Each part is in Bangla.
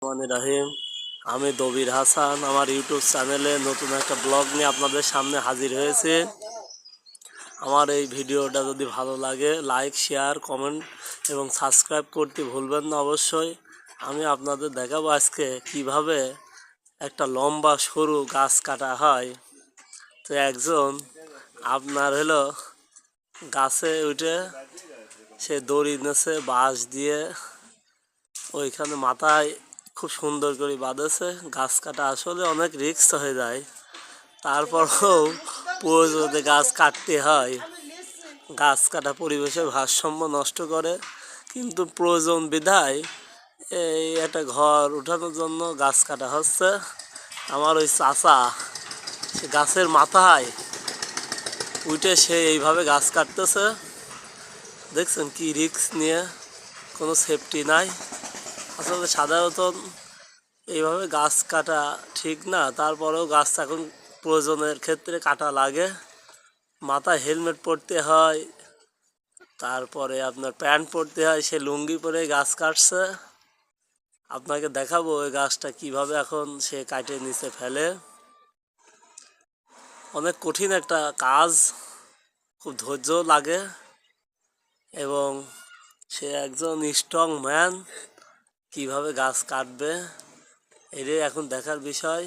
রাহিম, আমি দবির হাসান আমার ইউটিউব চ্যানেলে নতুন একটা ব্লগ নিয়ে আপনাদের সামনে হাজির হয়েছে। আমার এই ভিডিওটা যদি ভালো লাগে লাইক শেয়ার কমেন্ট এবং সাবস্ক্রাইব করতে ভুলবেন না অবশ্যই। আমি আপনাদের দেখাবো আজকে কিভাবে একটা লম্বা সরু গাছ কাটা হয়। তো একজন আপনার হলো গাছে উঠে সে দড়ি নেছে বাঁশ দিয়ে ওইখানে মাথায় খুব সুন্দর করে বাঁধেছে। গাছ কাটা আসলে অনেক রিস্ক হয়ে যায়, তারপরেও প্রয়োজনে গাছ কাটতে হয়। গাছ কাটা পরিবেশের ভারসাম্য নষ্ট করে, কিন্তু প্রয়োজন বিধায় এই একটা ঘর উঠানোর জন্য গাছ কাটা হচ্ছে। আমার ওই চাচা সে গাছের মাথায় উঠে সে এইভাবে গাছ কাটতেছে। দেখছেন কি রিস্ক নিয়ে, কোনো সেফটি নাই। আসলে সাধারণত এইভাবে গাছ কাটা ঠিক না, তারপরেও গাছ এখন প্রয়োজনের ক্ষেত্রে কাটা লাগে। মাথায় হেলমেট পরতে হয়, তারপরে আপনার প্যান্ট পরতে হয়, সে লুঙ্গি পরে গাছ কাটছে। আপনাকে দেখাবো ওই গাছটা কিভাবে এখন সে কাটে নিচে ফেলে। অনেক কঠিন একটা কাজ, খুব ধৈর্য লাগে এবং সে একজন স্ট্রং ম্যান। কিভাবে গাছ কাটবে এটাই এখন দেখার বিষয়।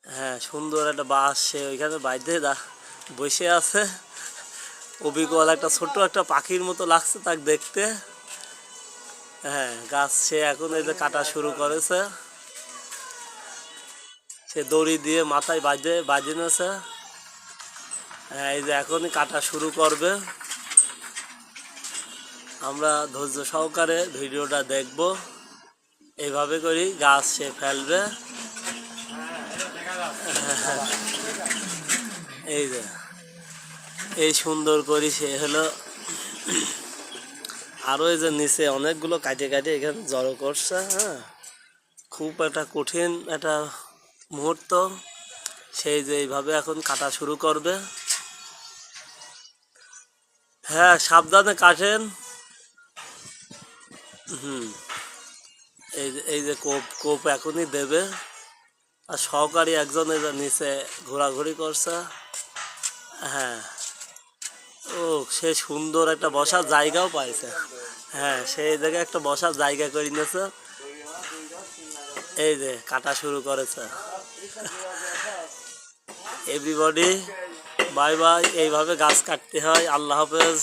হ্যাঁ, সুন্দর একটা বাঁশ সে ওইখানে বাইরে বসে আছে। অবিকল একটা ছোট্ট একটা পাখির মতো লাগছে তাকে দেখতে। হ্যাঁ, গাছ সে এখন এই যে কাটা শুরু করেছে। সে দড়ি দিয়ে মাথায় বাঁধে নিয়েছে। হ্যাঁ, এই যে এখনই কাটা শুরু করবে। আমরা ধৈর্য সহকারে ভিডিওটা দেখব। এইভাবে করি গাছ সে ফেলবে। এই যে এই সুন্দর করি সে হলো। আরও এই যে নিচে অনেকগুলো কাটে কাটে এখানে জড়ো করছে। হ্যাঁ, খুব একটা কঠিন একটা মুহূর্ত। সেই যে এইভাবে এখন কাটা শুরু করবে। হ্যাঁ, সাবধানে কাটেন। এই যে কোপ কোপ এখনই দেবে। আর সহকারী একজন এই যে নিচে ঘোরাঘুরি করছে। হ্যাঁ, ও সে সুন্দর একটা বসার জায়গাও পাইছে। হ্যাঁ, সেই জায়গায় একটা বসার জায়গা করে নিয়েছে। এই যে কাটা শুরু করেছে। Everybody bye bye. এইভাবে গাছ কাটতে হয়। আল্লাহ হাফেজ।